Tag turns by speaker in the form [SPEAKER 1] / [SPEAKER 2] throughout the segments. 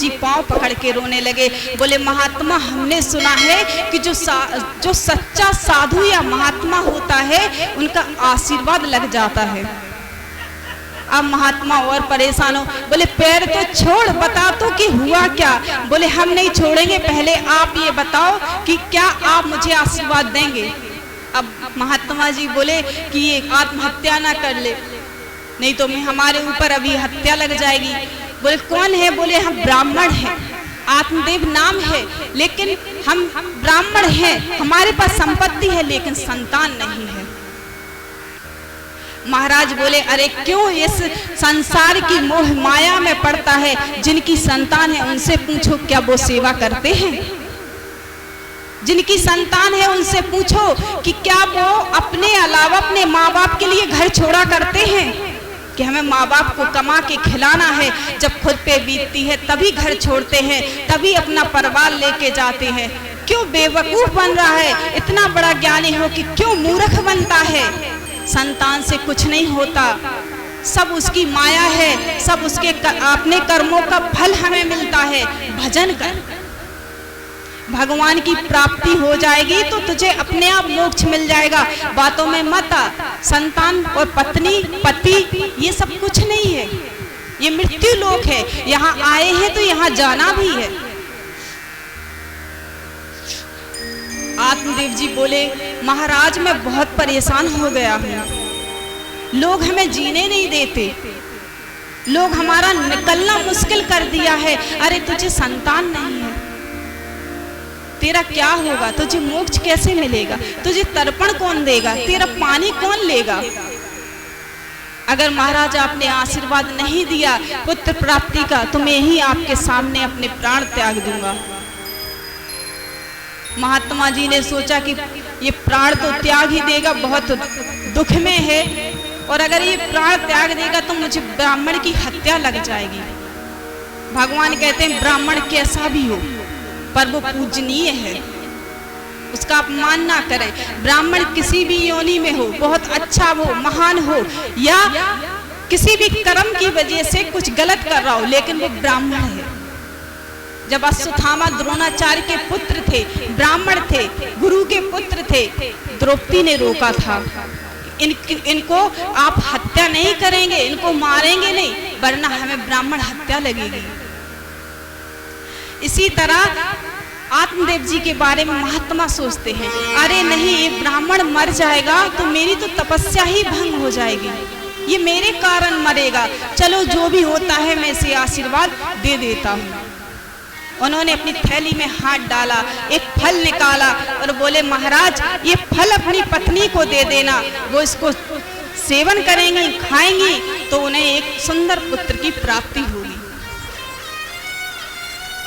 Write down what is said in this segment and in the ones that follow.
[SPEAKER 1] जी पांव पकड़ के रोने लगे। बोले महात्मा, हमने सुना है कि जो सच्चा साधु या महात्मा होता है उनका आशीर्वाद लग जाता है। अब महात्मा और परेशान हो, बोले पैर तो छोड़, बता तो कि हुआ क्या। बोले हम नहीं छोड़ेंगे, पहले आप ये बताओ कि क्या आप मुझे आशीर्वाद देंगे। अब महात्मा जी बोले कि ये आत्महत्या ना कर ले, नहीं तो मैं हमारे ऊपर अभी हत्या लग जाएगी। बोले कौन है। बोले हम ब्राह्मण हैं, आत्मदेव नाम है, लेकिन हम ब्राह्मण हैं, हमारे पास संपत्ति है लेकिन संतान नहीं है। महाराज बोले अरे क्यों इस संसार की मोह माया में पड़ता है, जिनकी संतान है उनसे पूछो क्या वो सेवा करते हैं। जिनकी संतान है उनसे पूछो कि क्या वो अपने अलावा अपने माँ बाप के लिए घर छोड़ा करते हैं, कि हमें माँ बाप को कमा के खिलाना है, जब खुद पे बीतती है तभी घर छोड़ते हैं, तभी अपना परिवार लेके जाते हैं। क्यों बेवकूफ बन रहा है, इतना बड़ा ज्ञानी हो कि क्यों मूर्ख बनता है। संतान से कुछ नहीं होता, सब उसकी माया है, सब उसके अपने कर्मों का फल हमें मिलता है। भजन कर, भगवान की प्राप्ति हो जाएगी तो तुझे अपने आप मोक्ष मिल जाएगा। बातों में मत आ। संतान और पत्नी पति ये सब कुछ नहीं है, ये मृत्यु लोक है। यहाँ आए हैं तो यहाँ जाना भी है। आत्मदेव जी बोले महाराज मैं बहुत परेशान हो गया हूँ, लोग हमें जीने नहीं देते, लोग हमारा निकलना मुश्किल कर दिया है। अरे तुझे संतान नहीं है, तेरा क्या होगा, तुझे मोक्ष कैसे मिलेगा, तुझे तर्पण कौन देगा, तेरा पानी कौन लेगा। अगर महाराज आपने आशीर्वाद नहीं दिया पुत्र प्राप्ति का तो मैं ही आपके सामने अपने प्राण त्याग दूंगा। महात्मा जी ने सोचा कि ये प्राण तो त्याग ही देगा, बहुत दुख में है, और अगर ये प्राण त्याग देगा तो मुझे ब्राह्मण की हत्या लग जाएगी। भगवान कहते हैं ब्राह्मण कैसा भी हो पर वो पूजनीय है, उसका अपमान ना करे। ब्राह्मण किसी भी योनि में हो, बहुत अच्छा हो, महान हो, या किसी भी कर्म की वजह से कुछ गलत कर रहा हो, लेकिन वो ब्राह्मण है। जब अश्वत्थामा द्रोणाचार्य के पुत्र थे, ब्राह्मण थे, गुरु के पुत्र थे, द्रौपदी ने रोका था इनको आप हत्या नहीं करेंगे, इनको मारेंगे नहीं, वरना हमें ब्राह्मण हत्या लगेगी। इसी तरह आत्मदेव जी के बारे में महात्मा सोचते हैं अरे नहीं ये ब्राह्मण मर जाएगा तो मेरी तो तपस्या ही भंग हो जाएगी, ये मेरे कारण मरेगा, चलो जो भी होता है मैं इसे आशीर्वाद दे देता हूँ। उन्होंने अपनी थैली में हाथ डाला, एक फल निकाला और बोले महाराज ये फल अपनी पत्नी को दे देना, वो इसको सेवन करेंगी, खाएंगी तो उन्हें एक सुंदर पुत्र की प्राप्ति होगी।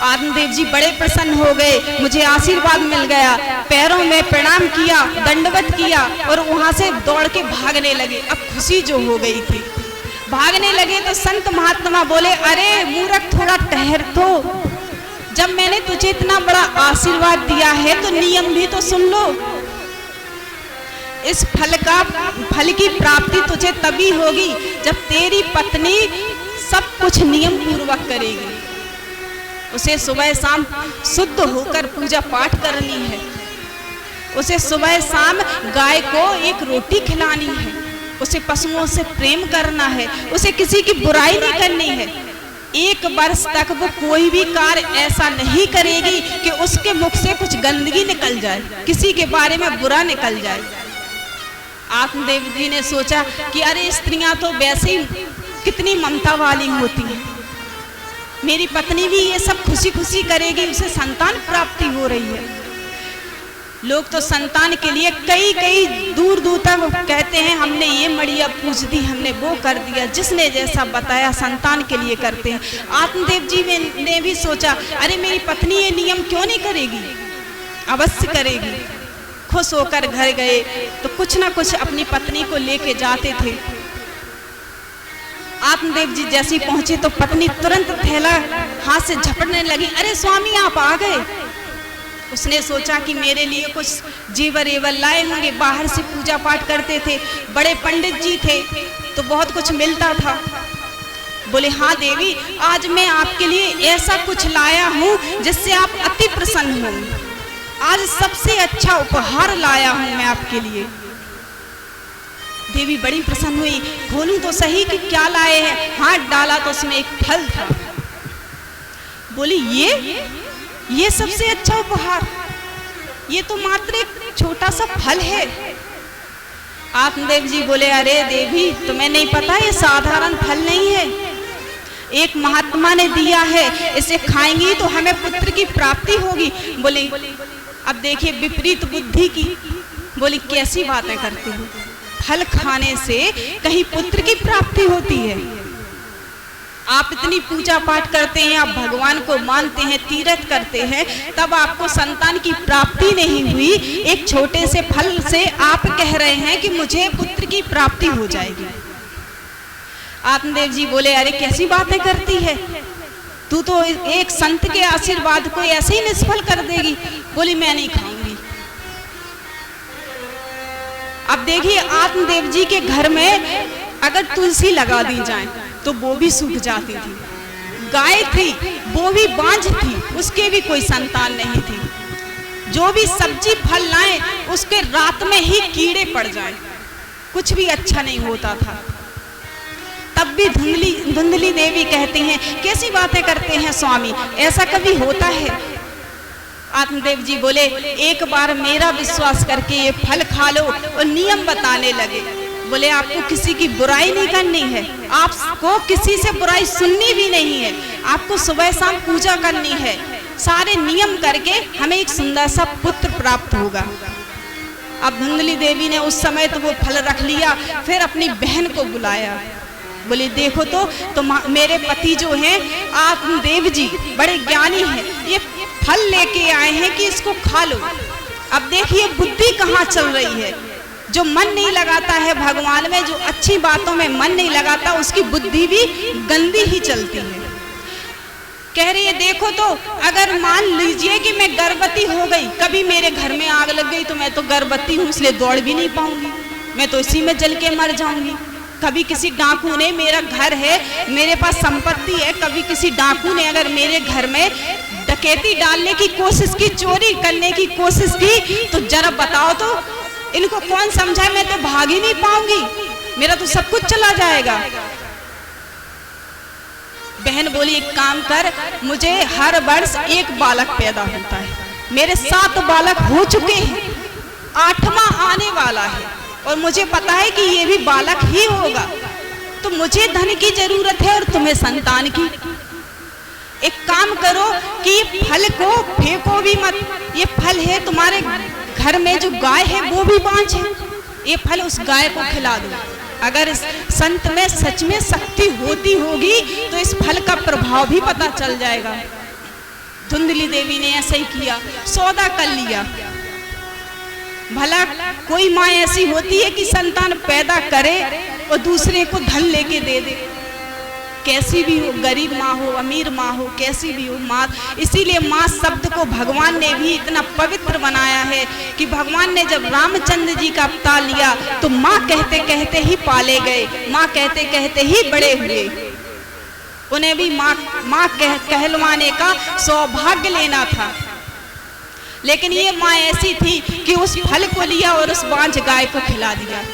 [SPEAKER 1] आत्मदेव जी बड़े प्रसन्न हो गए, मुझे आशीर्वाद मिल गया, पैरों में प्रणाम किया, दंडवत किया और वहां से दौड़ के भागने लगे। अब खुशी जो हो गई थी, भागने लगे तो संत महात्मा बोले अरे मूर्ख थोड़ा ठहर तो, जब मैंने तुझे इतना बड़ा आशीर्वाद दिया है तो नियम भी तो सुन लो। इस फल की प्राप्ति तुझे तभी होगी जब तेरी पत्नी सब कुछ नियम पूर्वक करेगी। उसे सुबह शाम शुद्ध होकर पूजा पाठ करनी है, उसे सुबह शाम गाय को एक रोटी खिलानी है, उसे पशुओं से प्रेम करना है, उसे किसी की बुराई नहीं करनी है। 1 वर्ष तक वो कोई भी कार्य ऐसा नहीं करेगी कि उसके मुख से कुछ गंदगी निकल जाए, किसी के बारे में बुरा निकल जाए। आत्मदेव जी ने सोचा कि अरे स्त्रियां तो वैसे ही कितनी ममता वाली होती हैं, मेरी पत्नी भी ये सब खुशी खुशी करेगी, उसे संतान प्राप्ति हो रही है। लोग तो संतान के लिए कई कई दूर दूर तक कहते हैं हमने ये मड़िया पूछ दी, हमने वो कर दिया, जिसने जैसा बताया संतान के लिए करते हैं। आत्मदेव जी ने भी सोचा अरे मेरी पत्नी ये नियम क्यों नहीं करेगी, अवश्य करेगी। खुश होकर घर गए तो कुछ ना कुछ अपनी पत्नी को लेके जाते थे। आत्मदेव जी जैसे ही पहुंचे तो पत्नी तुरंत थैला हाथ से झपटने लगी, अरे स्वामी आप आ गए। उसने सोचा कि मेरे लिए कुछ जेवर एवर लाए होंगे, बाहर से पूजा पाठ करते थे, बड़े पंडित जी थे तो बहुत कुछ मिलता था। बोले हाँ देवी, आज मैं आपके लिए ऐसा कुछ लाया हूँ जिससे आप अति प्रसन्न हो। आज सबसे अच्छा उपहार लाया हूँ मैं आपके लिए। देवी बड़ी प्रसन्न हुई, खोलूं तो सही कि क्या लाए हैं। हाथ डाला तो उसमें एक फल था। बोली ये सबसे अच्छा उपहार, ये तो मात्र एक छोटा सा फल है। आत्मदेव जी बोले अरे देवी, तुम्हें नहीं पता ये साधारण फल नहीं है, एक महात्मा ने दिया है, इसे खाएंगी तो हमें पुत्र की प्राप्ति होगी। बोले अब देखिए विपरीत बुद्धि की। बोली कैसी बातें करती हो, फल खाने से कहीं पुत्र की प्राप्ति होती है? आप इतनी पूजा पाठ करते हैं, आप भगवान को मानते हैं, तीर्थ करते हैं, तब आपको संतान की प्राप्ति नहीं हुई। एक छोटे से फल से आप कह रहे हैं कि मुझे पुत्र की प्राप्ति हो जाएगी। आत्मदेव जी बोले अरे कैसी बातें करती है तू, तो एक संत के आशीर्वाद को ऐसे ही निष्फल कर देगी। बोली मैं नहीं खाऊंगी। अब देखिए आत्मदेव जी के घर में अगर तुलसी लगा दी जाए तो वो भी सूख जाती थी। गाय थी वो भी बांझ थी, उसके भी कोई संतान नहीं थी। जो भी सब्जी फल लाए उसके रात में ही कीड़े पड़ जाए, कुछ भी अच्छा नहीं होता था। तब भी धुंधली देवी कहती हैं कैसी बातें करते हैं स्वामी, ऐसा कभी होता है? आत्मदेव जी बोले एक बार मेरा विश्वास करके ये फल खा लो। और नियम बताने लगे। बोले आपको किसी की बुराई नहीं करनी है, आपको किसी से बुराई सुननी भी नहीं है, आपको सुबह शाम पूजा करनी है, सारे नियम करके हमें एक सुंदर सा पुत्र प्राप्त होगा। अब धुंधली देवी ने उस समय तो वो फल रख लिया, फिर अपनी बहन को बुलाया। बोले देखो तो मेरे पति जो हैं आत्मदेव जी बड़े ज्ञानी हैं, ये फल लेके आए हैं कि इसको खा लो। अब देखिए बुद्धि कहाँ चल रही है। जो मन नहीं लगाता है भगवान में, जो अच्छी बातों में मन नहीं लगाता, उसकी बुद्धि भी गंदी ही चलती है। कह रही है देखो तो अगर मान लीजिए कि मैं गर्भवती हो गई, कभी मेरे घर में आग लग गई तो मैं तो गर्भवती हूँ इसलिए दौड़ भी नहीं पाऊंगी, मैं तो इसी में जल के मर जाऊंगी। कभी किसी डाकू ने, मेरा घर है, मेरे पास संपत्ति है, कभी किसी डाकू ने अगर मेरे घर में डकैती डालने की कोशिश की, चोरी करने की कोशिश की, तो जरा बताओ तो इनको कौन समझाए, मैं तो भाग ही नहीं पाऊंगी, मेरा तो सब कुछ चला जाएगा। बहन बोली एक काम कर, मुझे हर वर्ष एक बालक पैदा होता है, मेरे 7 बालक हो चुके हैं, 8वां आने वाला है और मुझे पता है कि ये भी बालक ही होगा, तो मुझे धन की जरूरत है और तुम्हें संतान की। एक काम करो कि ये फल को फेंको भी मत, ये फल है तुम्हारे घर में जो गाय है वो भी बांझ है, ये फल उस गाय को खिला दो। अगर इस संत में सच में शक्ति होती होगी तो इस फल का प्रभाव भी पता चल जाएगा। धुंधली देवी ने ऐसा ही किया, सौदा कर लिया। भला कोई माँ ऐसी होती है कि संतान पैदा करे और दूसरे को धन लेके दे दे? कैसी भी हो, गरीब माँ हो, अमीर माँ हो, कैसी भी हो माँ। इसीलिए माँ शब्द को भगवान ने भी इतना पवित्र बनाया है कि भगवान ने जब रामचंद्र जी का अवतार लिया तो माँ कहते कहते ही पाले गए, माँ कहते कहते ही बड़े हुए। उन्हें भी माँ कहलवाने का सौभाग्य लेना था, लेकिन ये माँ ऐसी थी कि उस फल को लिया और उस बांझ गाय को खिला दिया।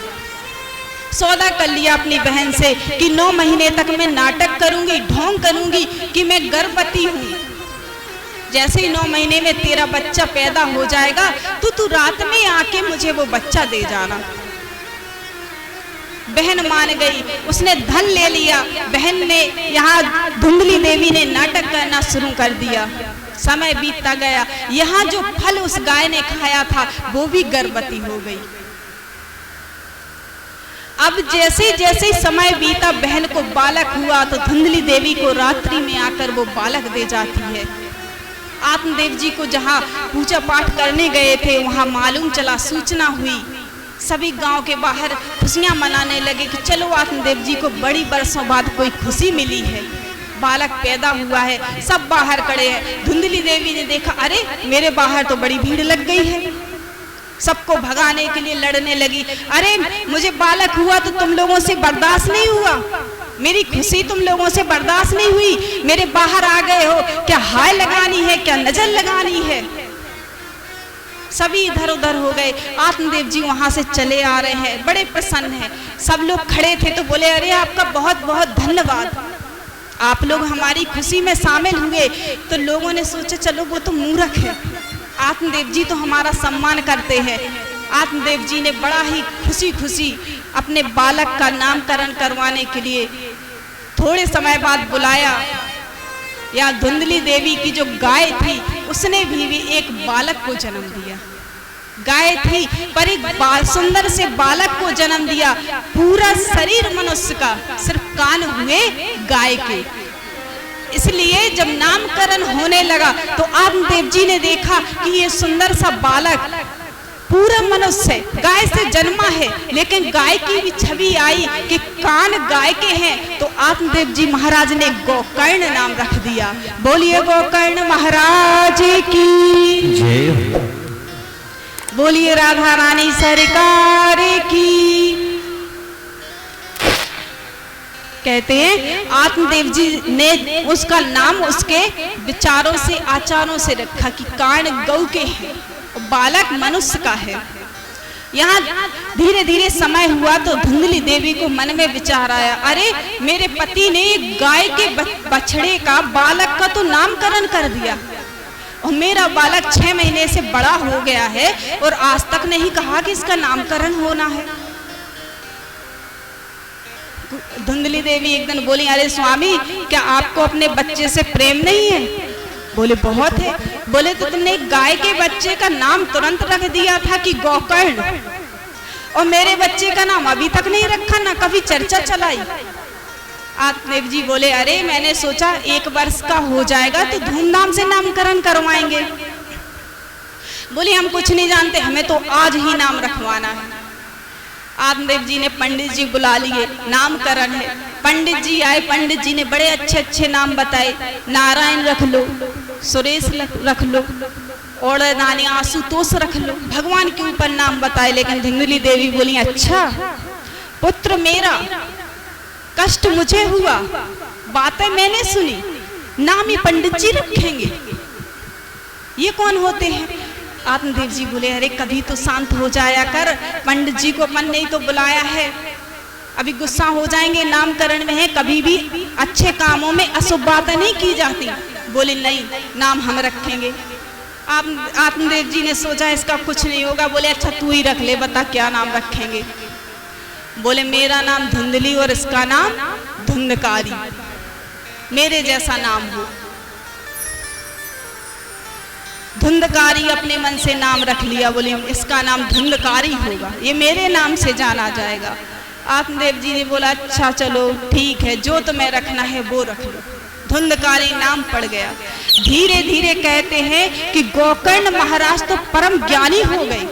[SPEAKER 1] सौदा कर लिया अपनी बहन से कि 9 महीने तक मैं नाटक करूंगी, ढोंग करूंगी कि मैं गर्भवती हूँ। जैसे ही 9 महीने में तेरा बच्चा पैदा हो जाएगा तो तू रात में आके मुझे वो बच्चा दे जाना। बहन मान गई, उसने धन ले लिया। बहन ने, यहाँ धुंधली देवी ने नाटक करना शुरू कर दिया। समय बीतता गया, यहाँ जो फल उस गाय ने खाया था वो भी गर्भवती हो गई। अब जैसे जैसे समय बीता, बहन को बालक हुआ तो धुंधली देवी को रात्रि में आकर वो बालक दे जाती है। आत्मदेव जी को जहाँ पूजा पाठ करने गए थे वहाँ मालूम चला, सूचना हुई। सभी गांव के बाहर खुशियां मनाने लगे कि चलो आत्मदेव जी को बड़ी बरसों बाद कोई खुशी मिली है, बालक पैदा हुआ है। सब बाहर खड़े हैं। धुंधली देवी ने देखा, अरे मेरे बाहर तो बड़ी भीड़ लग गई है। सबको भगाने के लिए लड़ने लगी। अरे मुझे बालक हुआ तो तुम लोगों से बर्दाश्त नहीं हुआ, मेरी खुशी तुम लोगों से बर्दाश्त नहीं हुई, मेरे बाहर आ गए हो, क्या हाय लगानी है, क्या नजर लगानी है। सभी इधर उधर हो गए। आत्मदेव जी वहां से चले आ रहे हैं, बड़े प्रसन्न हैं। सब लोग खड़े थे तो बोले अरे आपका बहुत बहुत धन्यवाद, आप लोग हमारी खुशी में शामिल हुए। तो लोगों ने सोचा चलो वो तो मूर्ख है, आत्मदेव जी तो हमारा सम्मान करते हैं। आत्मदेव जी ने बड़ा ही खुशी खुशी अपने बालक का नामकरण करवाने के लिए थोड़े समय बाद बुलाया। या धुंधली देवी की जो गाय थी उसने भी एक बालक को जन्म दिया। गाय थी पर एक सुंदर से बालक को जन्म दिया। पूरा शरीर मनुष्य का, सिर्फ कान हुए गाय के। इसलिए जब नामकरण होने लगा तो आत्मदेव जी ने देखा कि ये सुंदर सा बालक पूरा मनुष्य गाय से जन्मा है, लेकिन गाय की भी छवि आई कि कान गाय के हैं। तो आत्मदेव जी महाराज ने गोकर्ण नाम रख दिया। बोलिए गोकर्ण महाराज की जय, बोलिए राधा रानी सरकार की। कहते हैं आत्मदेव जी ने उसका नाम उसके विचारों से आचारों से रखा कि कान गौ के हैं, बालक मनुष्य का है। यहाँ धीरे धीरे समय हुआ तो धुंधली देवी को मन में विचार आया, अरे मेरे पति ने गाय के बछड़े का बालक का तो नामकरण कर दिया और मेरा बालक 6 महीने से बड़ा हो गया है और आज तक नहीं कहा कि इसका नामकरण होना है। धुंधली देवी एक दिन बोली, अरे स्वामी क्या आपको अपने बच्चे से प्रेम नहीं है? बोले बहुत है। बोले तो तुमने गाय के बच्चे का नाम तुरंत रख दिया था कि गोकर्ण, और मेरे बच्चे का नाम अभी तक नहीं रखा, ना कभी चर्चा चलाई। आत्मदेव जी बोले अरे मैंने सोचा 1 वर्ष का हो जाएगा तो धूमधाम से नामकरण करवाएंगे। बोले हम कुछ नहीं जानते, हमें तो आज ही नाम रखवाना है। आत्मदेव जी ने पंडित जी बुला लिए, नामकरण है। पंडित जी आए, पंडित जी ने बड़े अच्छे अच्छे नाम बताए, नारायण रख लो, सुरेश रख लो, और नानी आशुतोष रख लो, भगवान के ऊपर नाम बताए। लेकिन धुंधली देवी बोली अच्छा पुत्र मेरा, कष्ट मुझे हुआ, बातें मैंने सुनी, नाम ही पंडित जी रखेंगे, ये कौन होते हैं? आत्मदेव जी बोले अरे कभी तो शांत हो जाया कर, पंडित जी को अपन ने तो बुलाया है, अभी गुस्सा हो जाएंगे, नामकरण में है, कभी भी अच्छे कामों में अशुभ बातें नहीं की जाती। बोले नहीं, नाम हम रखेंगे। आत्मदेव जी ने सोचा इसका कुछ नहीं होगा। बोले अच्छा तू ही रख ले, बता क्या नाम रखेंगे? बोले मेरा नाम धुंधली और इसका नाम धुंधकारी, मेरे जैसा नाम हो। धुंधकारी अपने मन से नाम रख लिया। बोले इसका नाम धुंधकारी होगा, ये मेरे नाम से जाना जाएगा। आत्मदेव जी ने बोला अच्छा चलो ठीक है, जो तुम्हें रखना है वो रख लो। धुंधकारी नाम पड़ गया। धीरे धीरे कहते हैं कि गोकर्ण महाराज तो परम ज्ञानी हो गए,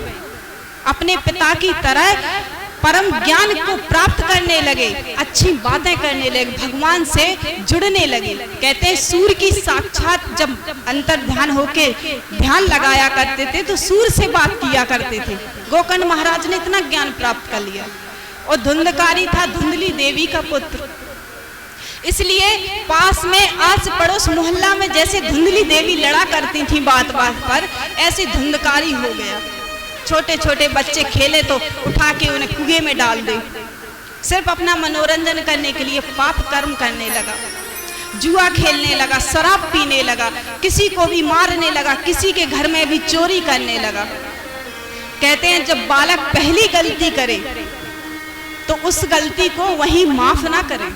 [SPEAKER 1] अपने पिता की तरह परम ज्ञान को प्राप्त करने लगे, अच्छी बातें करने लगे, भगवान से जुड़ने लगे। कहते हैं सूर्य की साक्षात जब अंतर ध्यान होके ध्यान लगाया करते थे तो सूर्य से बात किया करते थे। गोकर्ण महाराज ने इतना ज्ञान प्राप्त कर लिया। और धुंधकारी था धुंधली देवी का पुत्र, इसलिए पास में आस पड़ोस मोहल्ला में जैसे धुंधली देवी लड़ा करती थी बात बात पर, ऐसे धुंधकारी हो गया। छोटे छोटे बच्चे खेले तो उठा के उन्हें कुएं में डाल दे, सिर्फ अपना मनोरंजन करने के लिए पाप कर्म करने लगा, जुआ खेलने लगा, शराब पीने लगा, किसी को भी मारने लगा, किसी के घर में भी चोरी करने लगा। कहते हैं जब बालक पहली गलती करे तो उस गलती को वहीं माफ ना करें,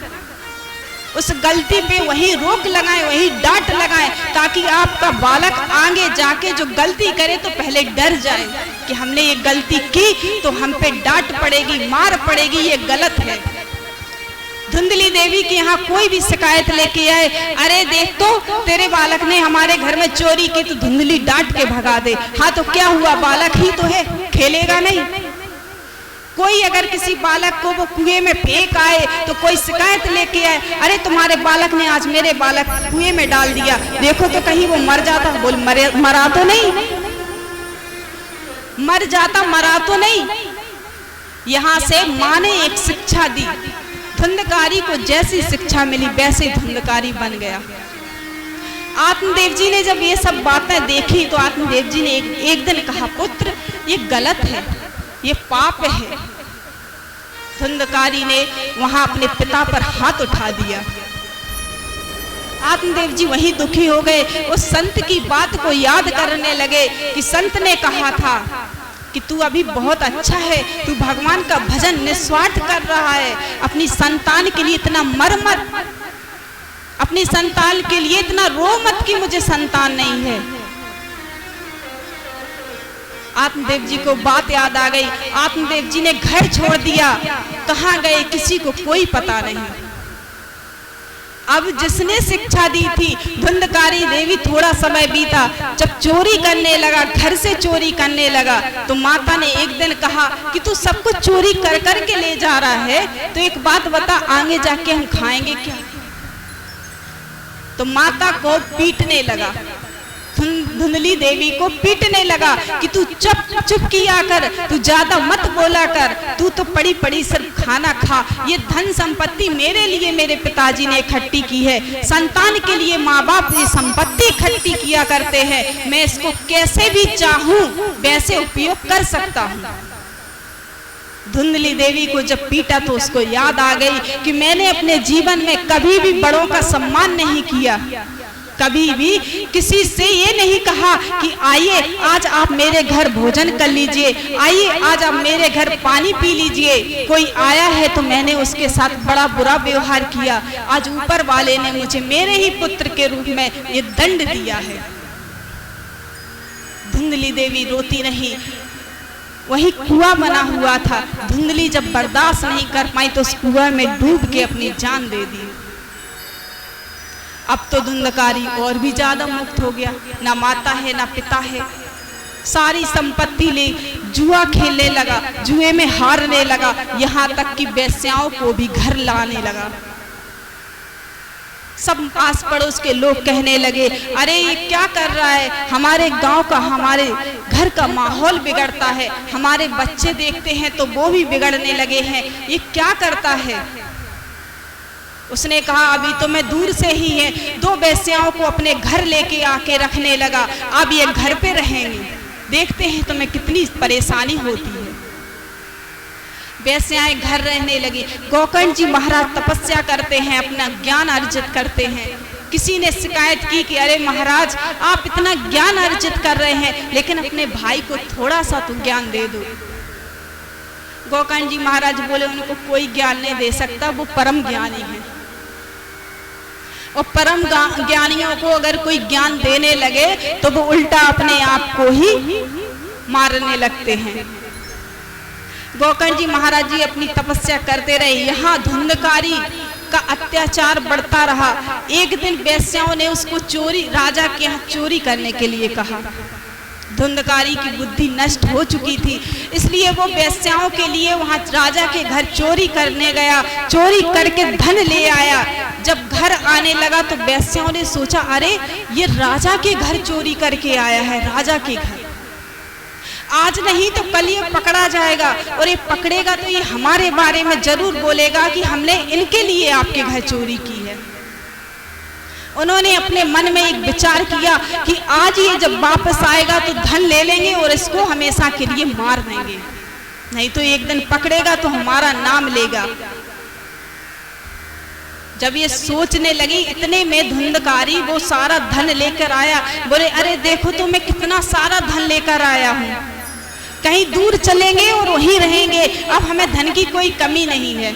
[SPEAKER 1] उस गलती पे वहीं रोक लगाएं, वहीं डांट लगाएं, ताकि आपका बालक आगे जाके जो गलती करे तो पहले डर जाए कि हमने ये गलती की तो हम पे डांट पड़ेगी, मार पड़ेगी, ये गलत है। धुंधली देवी के यहाँ कोई भी शिकायत लेके आए, अरे देख तो तेरे बालक ने हमारे घर में चोरी की, तो धुंधली डांट के भगा दे। हाँ तो क्या हुआ, बालक ही तो है, खेलेगा नहीं। कोई अगर किसी बालक को वो कुएं में फेंक आए तो कोई शिकायत लेके आए, अरे तुम्हारे बालक ने आज मेरे बालक कुएं में डाल दिया, देखो तो कहीं वो मर जाता। बोल मरा तो नहीं, मर जाता, मरा तो नहीं। यहाँ से माँ ने एक शिक्षा दी, धुंधकारी को जैसी शिक्षा मिली वैसे धुंधकारी बन गया। आत्मदेव जी ने जब ये सब बातें देखी तो आत्मदेव जी ने एक दिन कहा, पुत्र ये गलत है, ये पाप है। धुंधकारी ने वहां अपने पिता पर हाथ उठा दिया। आत्मदेव जी वहीं दुखी हो गए। उस संत की बात को याद करने लगे कि संत ने कहा था कि तू अभी बहुत अच्छा है, तू भगवान का भजन निस्वार्थ कर रहा है, अपनी संतान के लिए इतना मर मत, अपनी संतान के लिए इतना रो मत कि मुझे संतान नहीं है। आत्मदेव जी को बात याद आ गई। आत्मदेव जी ने घर छोड़ दिया। कहाँ गए किसी को कोई पता नहीं। अब जिसने शिक्षा दी थी धुंधकारी देवी, थोड़ा समय बीता, जब चोरी करने लगा, घर से चोरी करने लगा, तो माता ने एक दिन कहा कि तू सब कुछ चोरी कर कर के ले जा रहा है, तो एक बात बता, आगे जाके हम खाएंगे क्या? तो माता को पीटने लगा, धुंधली देवी को पीटने लगा कि तू चुप किया कर, तू ज्यादा मत बोला कर, तू तो पड़ी पड़ी सिर्फ खाना खा। ये धन संपत्ति मेरे लिए मेरे पिताजी ने इकट्ठी की है, संतान के लिए माँ बाप ये संपत्ति इकट्ठी किया करते हैं, मैं इसको कैसे भी चाहूं वैसे उपयोग कर सकता हूँ। धुंधली देवी को जब पीटा तो उसको याद आ गई कि मैंने अपने जीवन में कभी भी बड़ों का सम्मान नहीं किया, कभी भी किसी से ये नहीं कहा कि आइए आज आप मेरे घर भोजन कर लीजिए, आइए आज आप मेरे घर पानी पी लीजिए। कोई आया है तो मैंने उसके साथ बड़ा बुरा व्यवहार किया। आज ऊपर वाले ने मुझे मेरे ही पुत्र के रूप में ये दंड दिया है। धुंधली देवी रोती नहीं, वही कुआं बना हुआ था। धुंधली जब बर्दाश्त नहीं कर पाई तो उस कुआं में डूब के अपनी जान दे दी। अब तो धुंधकारी और भी ज्यादा मुक्त हो गया, ना माता है ना पिता है, सारी संपत्ति ले जुआ खेलने लगा, जुए में हारने लगा, यहाँ तक कि वेश्याओं को भी घर लाने लगा। सब आस पड़ोस के लोग कहने लगे, अरे ये क्या कर रहा है, हमारे गांव का हमारे घर का माहौल बिगड़ता है, हमारे बच्चे देखते हैं तो वो भी बिगड़ने लगे हैं, ये क्या करता है। उसने कहा अभी तो मैं दूर से ही है, 2 वेश्याओं को अपने घर लेके आके रखने लगा, अब ये घर पे रहेंगे, देखते हैं तुम्हें कितनी परेशानी होती है। वेश्याएं घर रहने लगी। गोकर्ण जी महाराज तपस्या करते हैं, अपना ज्ञान अर्जित करते हैं। किसी ने शिकायत की कि अरे महाराज आप इतना ज्ञान अर्जित कर रहे हैं लेकिन अपने भाई को थोड़ा सा तो ज्ञान दे दो। गोकर्ण जी महाराज बोले उनको कोई ज्ञान नहीं दे सकता, वो परम ज्ञानी है, और परम ज्ञानियों को अगर कोई ज्ञान देने लगे तो वो उल्टा अपने आप को ही मारने लगते हैं। गोकर्ण जी महाराज जी अपनी तपस्या करते रहे। यहाँ धुंधकारी का अत्याचार बढ़ता रहा। एक दिन वेश्याओं ने उसको राजा के यहाँ चोरी करने के लिए कहा। धुंधकारी की बुद्धि नष्ट हो चुकी थी, इसलिए वो वेश्याओं के लिए वहां राजा के घर चोरी करने गया, चोरी करके धन ले आया। जब घर आने लगा तो वेश्याओं ने सोचा अरे ये राजा के घर चोरी करके आया है, राजा के घर, आज नहीं तो कल ये पकड़ा जाएगा, और ये पकड़ेगा तो ये हमारे बारे में जरूर बोलेगा कि हमने इनके लिए आपके घर चोरी की है। उन्होंने अपने मन में एक विचार किया कि आज ये जब वापस आएगा तो धन ले लेंगे और इसको हमेशा के लिए मार देंगे, नहीं तो एक दिन पकड़ेगा तो हमारा नाम लेगा। जब ये सोचने लगी इतने में धुंधकारी वो सारा धन लेकर आया। बोले अरे देखो तो मैं कितना सारा धन लेकर आया हूँ, कहीं दूर चलेंगे और वहीं रहेंगे, अब हमें धन की कोई कमी नहीं है।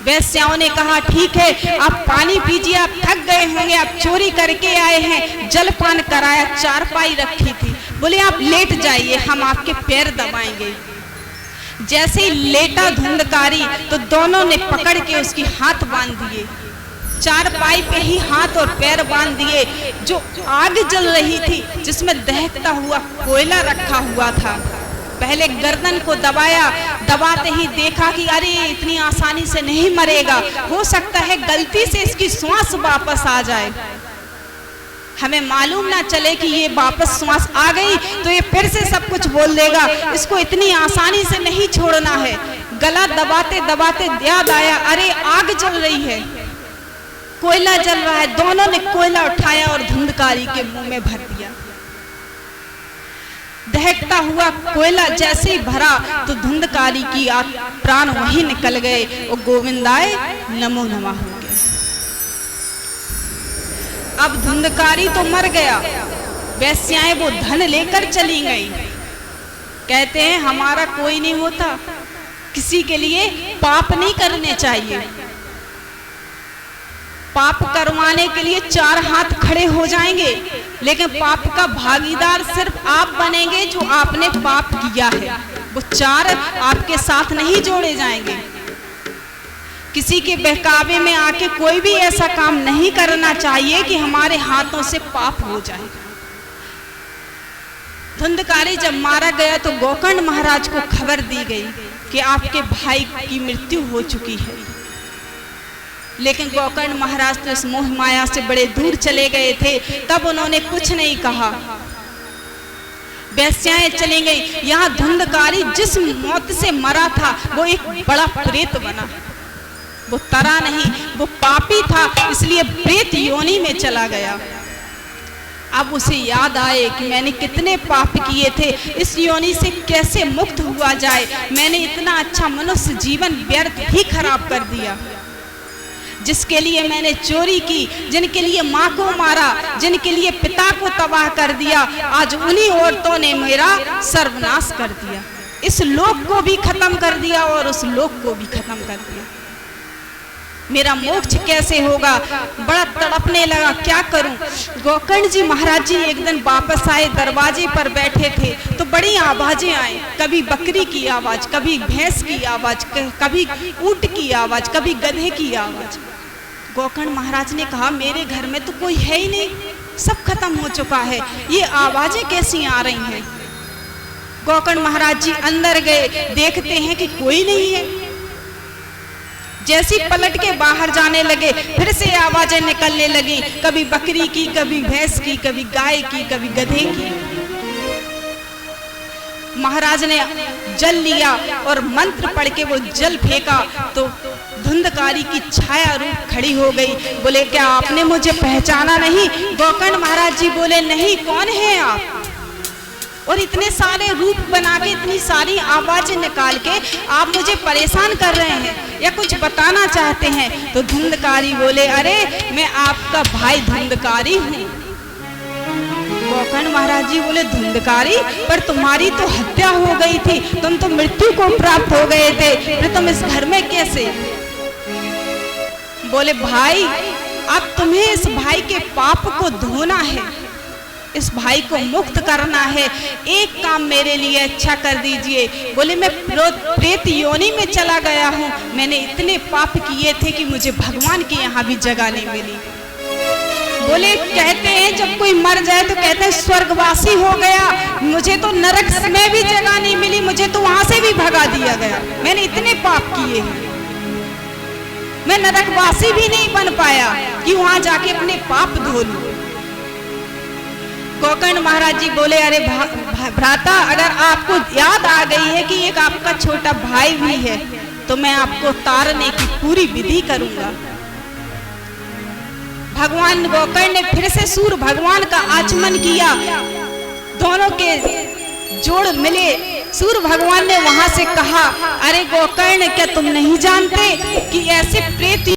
[SPEAKER 1] वेश्याओं ने कहा ठीक है आप पानी पीजिए, आप थक गए होंगे, आप चोरी करके आए हैं, जलपान कराया, चारपाई रखी थी, बोले आप लेट जाइए हम आपके पैर दबाएंगे। जैसे ही लेटा धुंधकारी तो दोनों ने पकड़ के उसकी हाथ बांध दिए, चारपाई पे ही हाथ और पैर बांध दिए। जो आग जल रही थी जिसमें दहकता हुआ कोयला रखा हुआ था, पहले गर्दन को दबाया, दबाते ही देखा कि अरे इतनी आसानी से नहीं मरेगा, हो सकता है गलती से इसकी श्वास वापस आ जाए, हमें मालूम ना चले कि ये वापस श्वास आ गई तो ये फिर से सब कुछ बोल देगा, इसको इतनी आसानी से नहीं छोड़ना है। गला दबाते दबाते याद आया, अरे आग जल रही है, कोयला जल रहा है। दोनों ने कोयला उठाया और धुंधकारी के मुंह में भर दिया। दहकता हुआ कोयला जैसे ही भरा तो धुंधकारी की प्राण वहीं निकल गए और गोविंदाय नमो नमः हो गए। अब धुंधकारी तो मर गया, वैश्याएं वो धन लेकर चली गई। कहते हैं हमारा कोई नहीं होता, किसी के लिए पाप नहीं करने चाहिए। पाप करवाने के लिए 4 हाथ खड़े हो जाएंगे, लेकिन पाप का भागीदार सिर्फ आप बनेंगे जो आपने पाप किया है। वो 4 आपके साथ नहीं जोड़े जाएंगे। किसी के बहकावे में आके कोई भी ऐसा काम नहीं करना चाहिए कि हमारे हाथों से पाप हो जाए। धुंधकारी जब मारा गया तो गोकर्ण महाराज को खबर दी गई कि आपके भाई की मृत्यु हो चुकी है। लेकिन गोकर्ण महाराज तो इस मोह माया से बड़े दूर चले गए थे, तब उन्होंने कुछ नहीं कहा। वैश्याएं चली गई। यहाँ धुंधकारी जिस मौत से मरा था वो एक बड़ा प्रेत बना। वो तरा नहीं, वो पापी था, इसलिए प्रेत योनि में चला गया। अब उसे याद आए कि मैंने कितने पाप किए थे, इस योनि से कैसे मुक्त हुआ जाए। मैंने इतना अच्छा मनुष्य जीवन व्यर्थ ही खराब कर दिया। जिसके लिए मैंने चोरी की, जिनके लिए माँ को मारा, जिनके लिए पिता को तबाह कर दिया, आज उन्हीं औरतों ने मेरा सर्वनाश कर दिया। इस लोक को भी खत्म कर दिया और उस लोक को भी खत्म कर दिया। मेरा मोक्ष कैसे होगा? बड़ा तड़पने लगा, क्या करूं? गोकर्ण जी महाराज जी एक दिन वापस आए, दरवाजे पर बैठे थे तो बड़ी आवाजें आई। कभी बकरी की आवाज, कभी भैंस की आवाज, कभी ऊंट की आवाज, कभी गधे की आवाज। गोकर्ण महाराज ने कहा मेरे घर में तो कोई है ही नहीं, सब खत्म हो चुका है, ये आवाजें कैसी आ रही हैं? गोकर्ण महाराज जी अंदर गए, देखते हैं कि कोई नहीं है। जैसी पलट के बाहर जाने लगे, फिर से आवाजें निकलने लगी, कभी बकरी की, कभी भैंस की, कभी गाय की, कभी गधे की। महाराज ने जल लिया और मंत्र पढ़ के वो जल फेंका तो धुंधकारी की छाया रूप खड़ी हो गई। बोले क्या आपने मुझे पहचाना नहीं? गोकर्ण महाराज जी बोले नहीं, कौन है आप? और इतने सारे रूप बना के, इतनी सारी आवाजें निकाल के आप मुझे परेशान कर रहे हैं या कुछ बताना चाहते हैं? तो धुंधकारी बोले अरे मैं आपका भाई धुंधकारी हूँ। गोकर्ण महाराज जी बोले धुंधकारी, पर तुम्हारी तो हत्या हो गई थी, तुम तो मृत्यु को प्राप्त हो गए थे, फिर तुम इस घर में कैसे? बोले भाई अब तुम्हें इस भाई के पाप को धोना है, इस भाई को मुक्त करना है, एक काम मेरे लिए अच्छा कर दीजिए। बोले मैं प्रेत योनि में चला गया हूँ, मैंने इतने पाप किए थे कि मुझे भगवान के यहाँ भी जगह नहीं मिली। बोले कहते हैं जब कोई मर जाए तो कहते हैं स्वर्गवासी हो गया, मुझे तो नरक में भी जगह नहीं मिली, मुझे तो वहां से भी भगा दिया गया, मैंने इतने पाप किए हैं, मैं नरकवासी भी नहीं बन पाया कि वहां जाके अपने पाप धो लूं। गोकर्ण महाराज जी बोले अरे भ्राता, अगर आपको याद आ गई है कि एक आपका छोटा भाई भी है तो मैं आपको तारने की पूरी विधि करूंगा। भगवान गोकर्ण ने फिर से सूर्य भगवान का आचमन किया, दोनों के जोड़ मिले। सूर्य भगवान ने वहां से कहा अरे गोकर्ण, क्या तुम नहीं जानते कि ऐसे प्रेत